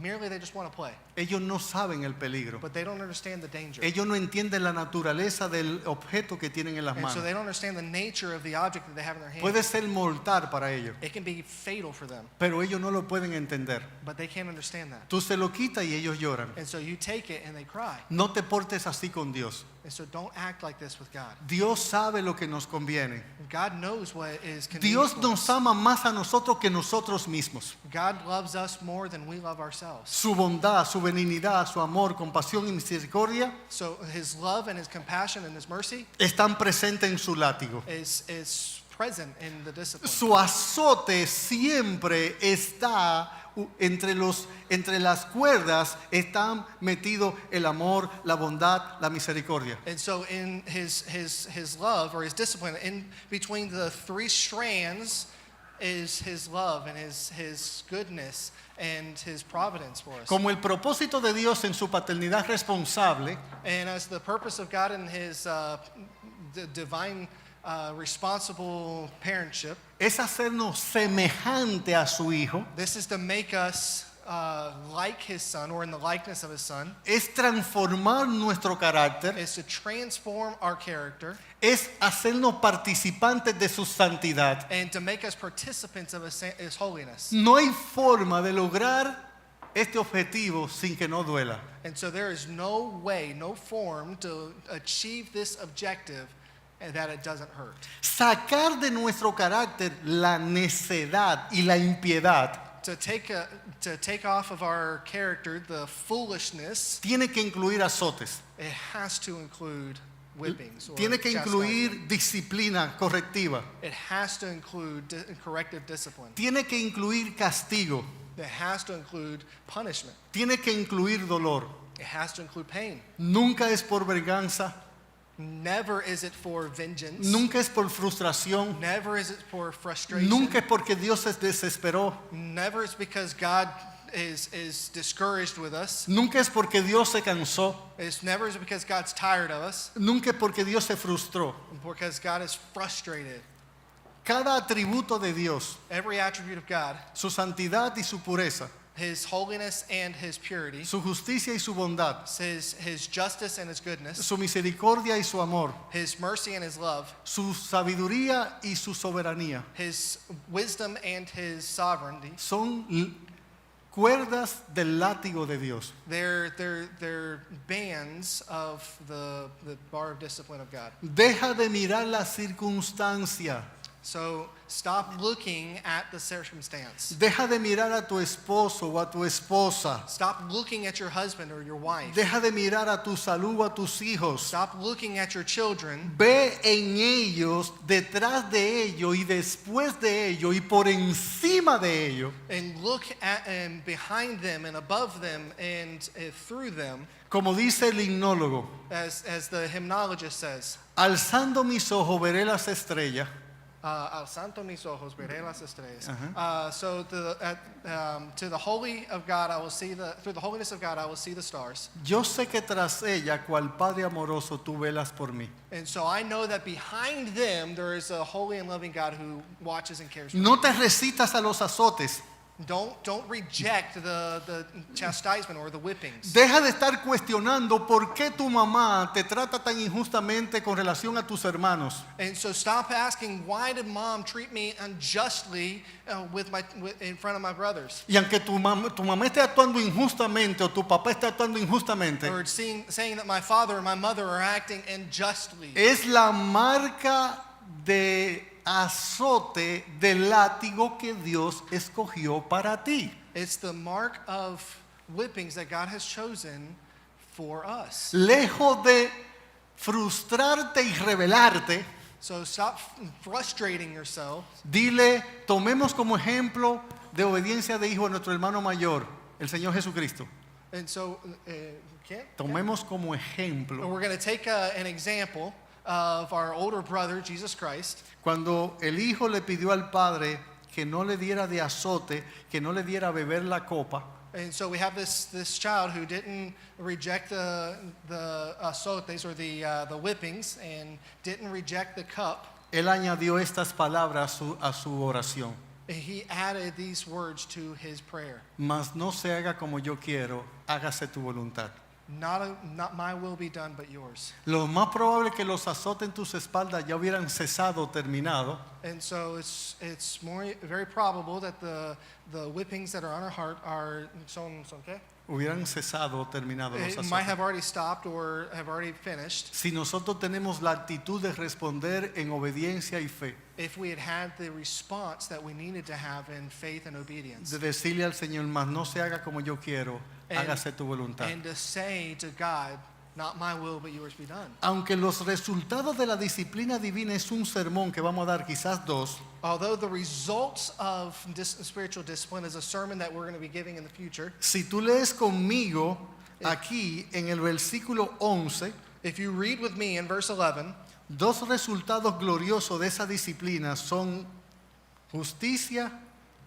merely they just want to play, Ellos no saben el peligro. but they don't understand the danger. Ellos no entienden la naturaleza del objeto que tienen en las And so manos. they don't understand the nature of the object that they have in their hand. Puede ser mortal para ellos, It can be fatal for them, pero ellos no lo pueden entender. but they can't understand that. Tú se lo quitas y ellos lloran. And so you take it and they cry. No te portes así con Dios. And so don't act like this with God. Dios sabe lo que nos conviene. God knows what is convenient Dios for nos us. ama más a nosotros que nosotros mismos. God loves us more than we love ourselves. Su bondad, su benignidad, su amor, compasión y misericordia So his love and his compassion and his mercy están presentes en su látigo. is present in the discipline. Su azote siempre está entre las cuerdas, están metido el amor, la bondad, la misericordia. And so in his love or his discipline, in between the three strands is his love and his goodness and his providence for us. Como el propósito de Dios en su paternidad responsable And as the purpose of God in his divine responsible parentship, es hacernos semejante a su Hijo, this is to make us like his son or in the likeness of his son, es transformar nuestro carácter, is to transform our character es hacernos participantes de su santidad. and to make us participants of his holiness. No hay forma de lograr este objetivo sin que no duela. And so there is no way, no form to achieve this objective and that it doesn't hurt. Sacar de nuestro carácter la necedad y la impiedad To take off of our character the foolishness, tiene que incluir azotes, it has to include whippings or tiene que chastisement. incluir disciplina correctiva, It has to include corrective discipline. tiene que incluir castigo, It has to include punishment. tiene que incluir dolor. It has to include pain. Nunca es por venganza, Never is it for vengeance. nunca es por frustración, Never is it for frustration. nunca es porque Dios se desesperó, Never is because God is discouraged with us. nunca es porque Dios se cansó, It's never is because God's tired of us. nunca es porque Dios se frustró. Because God is frustrated. Cada atributo de Dios, Every attribute of God, su santidad y su pureza, his holiness and his purity, su justicia y su bondad, his justice and his goodness, su misericordia y su amor, his mercy and his love, su sabiduría y su soberanía, his wisdom and his sovereignty, son cuerdas del látigo de Dios. they're bands of the bar of discipline of God. Deja de mirar la circunstancia. So stop looking at the circumstance. Deja de mirar a tu esposo o a tu esposa. Stop looking at your husband or your wife. Deja de mirar a tu salud o a tus hijos. Stop looking at your children. Ve en ellos, detrás de ellos y después de ellos y por encima de ellos, And look at and behind them and above them and through them, como dice el himnólogo, as the hymnologist says, alzando mis ojos veré las estrellas. alzando mis ojos veré las estrellas. So to the holy of God, I will see through the holiness of God, I will see the stars. Yo sé que tras ella, cual Padre amoroso, tú velas por mí. And so I know that behind them there is a holy and loving God who watches and cares for No te resistas a los azotes. Don't reject the chastisement or the whippings. Deja de estar cuestionando por qué tu mamá te trata tan injustamente con relación a tus hermanos. And so stop asking, why did mom treat me unjustly in front of my brothers? Y aunque tu mamá esté actuando injustamente o tu papá esté actuando injustamente, Or saying that my father and my mother are acting unjustly. es la marca de azote del látigo que Dios escogió para ti. It's the mark of whippings that God has chosen for us. Lejos de frustrarte y rebelarte, So stop frustrating yourself. dile, tomemos como ejemplo de obediencia de hijo a nuestro hermano mayor, el Señor Jesucristo. And so, Tomemos como ejemplo. we're going to take an example of our older brother, Jesus Christ. Cuando el hijo le pidió al padre que no le diera de azote, que no le diera a beber la copa, And so we have this child who didn't reject the azotes or the whippings and didn't reject the cup. él añadió estas palabras a su oración. He added these words to his prayer. Mas no se haga como yo quiero, hágase tu voluntad. Not my will be done, but yours. Lo más probable es que los azotes en tus espaldas ya hubieran cesado o terminado, And so it's very probable that the whippings that are on our heart son qué? hubieran cesado o terminado los It might azotes. have already stopped or have already finished Si nosotros tenemos la actitud de responder en obediencia y fe, if we had had the response that we needed to have in faith and obedience. de decirle al Señor, más no se haga como yo quiero, And- hágase tu voluntad. And to say to God, not my will, but yours be done. Aunque los resultados de la disciplina divina es un sermón que vamos a dar, quizás dos, Although the results of spiritual discipline is a sermon that we're going to be giving in the future, si tú lees conmigo aquí en el versículo 11, if you read with me in verse 11, dos resultados gloriosos de esa disciplina son justicia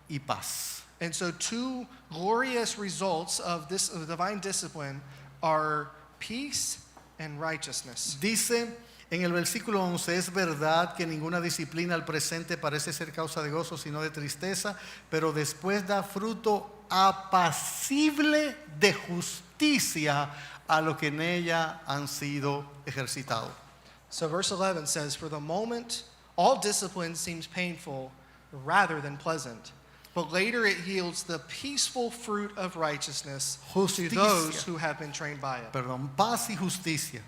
y paz. and so two glorious results of this of divine discipline are peace and righteousness. Dice en el versículo 11, es verdad que ninguna disciplina al presente parece ser causa de gozo, sino de tristeza, pero después da fruto apacible de justicia a los que en ella han sido ejercitados. So verse 11 says, for the moment, all discipline seems painful rather than pleasant. But later it yields the peaceful fruit of righteousness Justicia. to those who have been trained by it. Perdón, paz y justicia.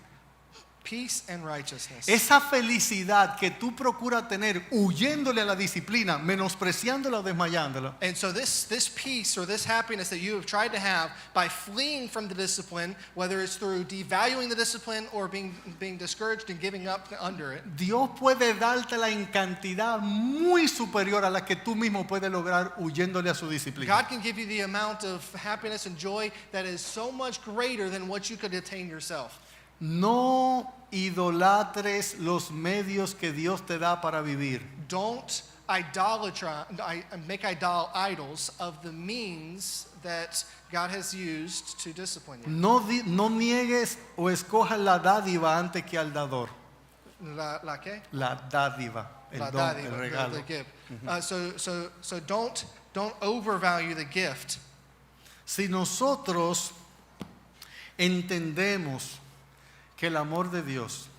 Peace and righteousness. Esa felicidad que tú procuras tener huyéndole a la disciplina, menospreciándola o desmayándola, And so this peace or this happiness that you have tried to have by fleeing from the discipline, whether it's through devaluing the discipline or being discouraged and giving up under it, Dios puede dártela en cantidad muy superior a la que tú mismo puedes lograr huyéndole a su disciplina. God can give you the amount of happiness and joy that is so much greater than what you could attain yourself. No idolatres los medios que Dios te da para vivir. Don't make idols of the means that God has used to discipline you. No niegues o escojas la dádiva antes que al dador. La qué? La dádiva, el La don, dádiva, el regalo. the gift. So don't overvalue the gift. Si nosotros entendemos que el amor de Dios,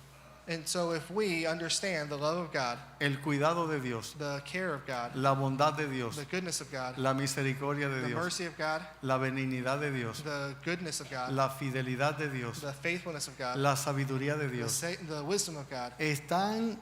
And so if we understand the love of God, el cuidado de Dios, the care of God, la bondad de Dios, the goodness of God, la misericordia de the Dios, mercy of God, la benignidad de Dios, the goodness of God, la fidelidad de Dios, the faithfulness of God, la sabiduría de Dios, the wisdom of God, están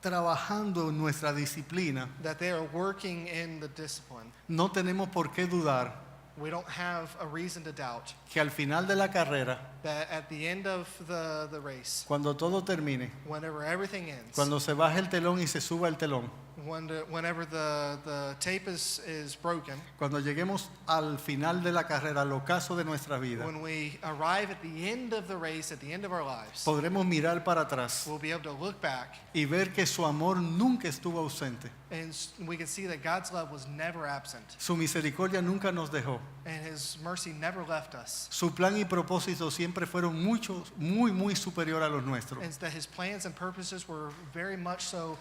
trabajando en nuestra disciplina, that they are working in the discipline. no tenemos por qué dudar We don't have a reason to doubt que al final de la carrera, that at the end of the race, cuando todo termine, whenever everything ends, cuando se baje el telón y se suba el telón, whenever the tape is broken, cuando lleguemos al final de la carrera, al ocaso de nuestra vida, when we arrive at the end of the race, at the end of our lives, podremos mirar para atrás we'll be able to look back y ver que su amor nunca estuvo ausente. and we can see that God's love was never absent Su misericordia nunca nos dejó. and His mercy never left us, Su plan y propósito siempre fueron muy superior a los nuestros. and that His plans and purposes were very much so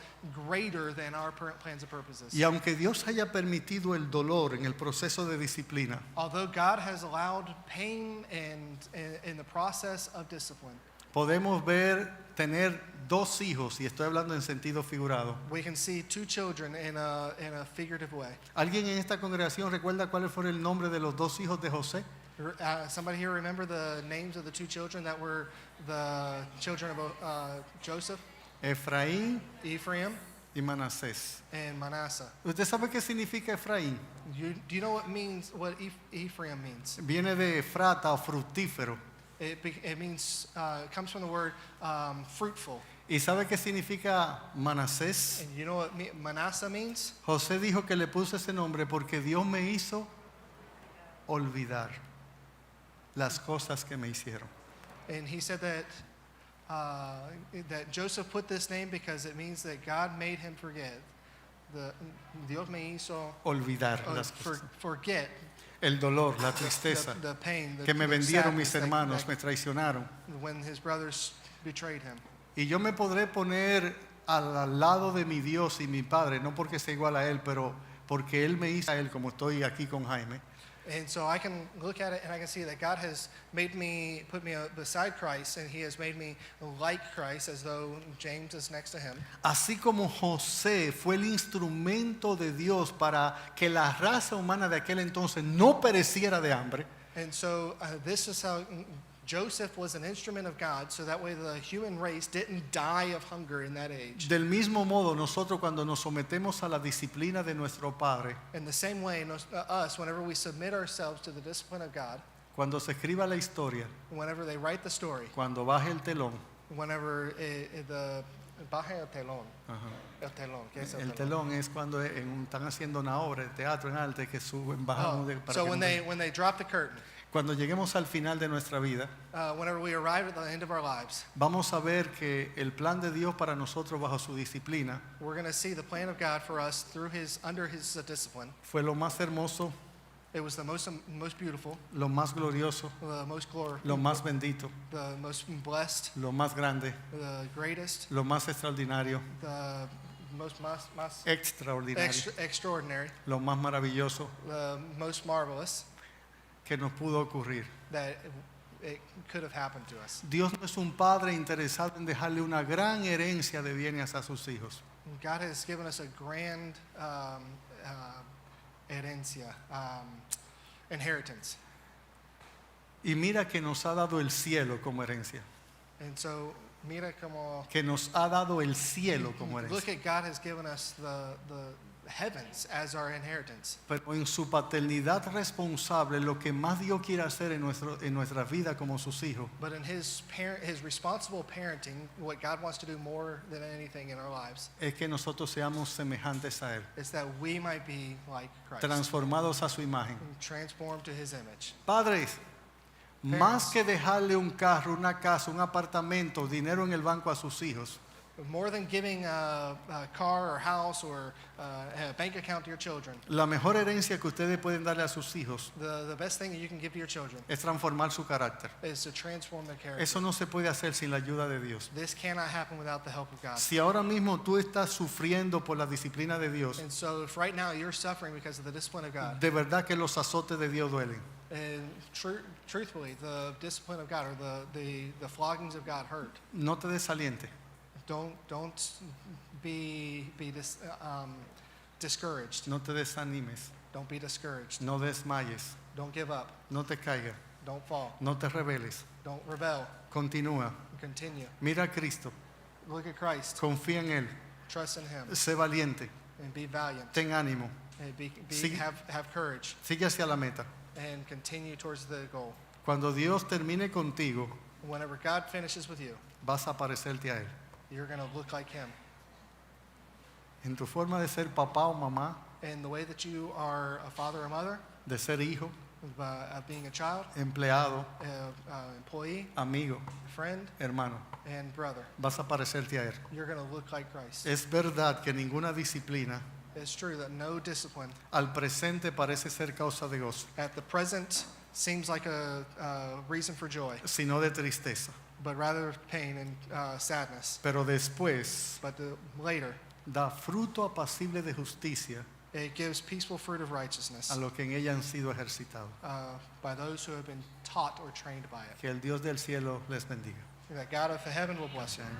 greater than our plans and purposes. Y aunque Dios haya permitido el dolor en el proceso de disciplina, Although God has allowed pain in the process of discipline, podemos tener dos hijos, y estoy hablando en sentido figurado. we can see two children in a figurative way. ¿Alguien en esta congregación recuerda cuál fue el nombre de los dos hijos de José? Somebody here remember the names of the two children that were the children of Joseph? Efraín Ephraim y Manasés. and Manasseh. ¿Usted sabe qué significa Efraín? Do you know what Ephraim means? Viene de frata o fructífero. It means it comes from the word fruitful. ¿Y sabe qué significa Manasés? And you know what Manasseh means? José dijo que le puso ese nombre porque Dios me hizo olvidar las cosas que me hicieron. And he said that Joseph put this name because it means that God made him forget. Dios me hizo Olvidar las cosas. forget El dolor, la tristeza, the pain, que me vendieron mis sadness that- hermanos, me traicionaron. when his brothers betrayed him. Y yo me podré poner al lado de mi Dios y mi Padre, no porque sea igual a Él, pero porque Él me hizo a Él, como estoy aquí con Jaime. And so I can look at it and I can see that God has put me beside Christ, and He has made me like Christ, as though James is next to him. Así como José fue el instrumento de Dios para que la raza humana de aquel entonces no pereciera de hambre, And so this is how Joseph was an instrument of God, so that way the human race didn't die of hunger in that age. Del mismo modo, nosotros cuando nos sometemos a la disciplina de nuestro Padre, In the same way, us, whenever we submit ourselves to the discipline of God, cuando se escriba la historia, whenever they write the story, cuando baje el telón, whenever baje el telón. ajá. El telón, ¿qué es el El telón? telón es cuando están haciendo una obra de teatro en arte que suben, bajan. Para So que when no they drop the curtain, Cuando lleguemos al final de nuestra vida, whenever we arrive at the end of our lives, vamos a ver que el plan de Dios para nosotros bajo su disciplina we're going to see the plan of God for us through under His discipline. fue lo más hermoso, It was the most beautiful, lo más glorioso, the most lo más bendito, the most blessed, lo más grande, the greatest, lo más extraordinario, the most extraordinario, extraordinary, lo más maravilloso the most marvelous que nos pudo ocurrir. that it could have happened to us. Dios no es un padre interesado en dejarle una gran herencia de bienes a sus hijos. God has given us a grand herencia, inheritance. Y mira que nos ha dado el cielo como herencia. And so, mira como, Que nos ha dado el cielo como look herencia. at God has given us the heavens as our inheritance. Pero en su paternidad responsable, lo que más Dios quiere hacer en nuestra vida como sus hijos, But in his responsible parenting, what God wants to do more than anything in our lives es que nosotros seamos semejantes a Él, is that we might be like Christ, transformados a su imagen. transformed to His image. Padres, más que dejarle un carro, una casa, un apartamento, dinero en el banco a sus hijos, More than giving a car or house or a bank account to your children, la mejor herencia que ustedes pueden darle a sus hijos the best thing that you can give to your children es transformar su carácter. is to transform their character. Eso no se puede hacer sin la ayuda de Dios. This cannot happen without the help of God. Si ahora mismo tú estás sufriendo por la disciplina de Dios, And so if right now you're suffering because of the discipline of God, de verdad que los azotes de Dios duelen. and truthfully, the discipline of God or the floggings of God hurt. No te desalientes. Don't be discouraged. No te desanimes, Don't be discouraged. no desmayes, Don't give up. no te caigas, Don't fall. no te rebeles. Don't rebel. Continúa, Continue. mira a Cristo, Look at Christ. confía en Él, Trust in Him sé valiente, and be valiant. ten ánimo, And Sigue- have courage sigue hacia la meta. and continue towards the goal. Cuando Dios termine contigo, Whenever God finishes with you, vas a parecerte a Él. you're going to look like Him. En tu forma de ser papá o mamá, And the way that you are a father or mother, de ser hijo, of being a child, empleado, employee, amigo, friend, hermano, and brother, vas a parecerte a Él. you're going to look like Christ. Es verdad que ninguna disciplina It's true that no discipline al presente parece ser causa de gozo, at the present seems like a reason for joy, sino de tristeza. but rather pain and sadness. Pero después But later, da fruto apacible de justicia it gives peaceful fruit of righteousness a los que en ella han sido ejercitados. by those who have been taught or trained by it. Que el Dios del cielo les bendiga. That God of heaven will bless you. Amén.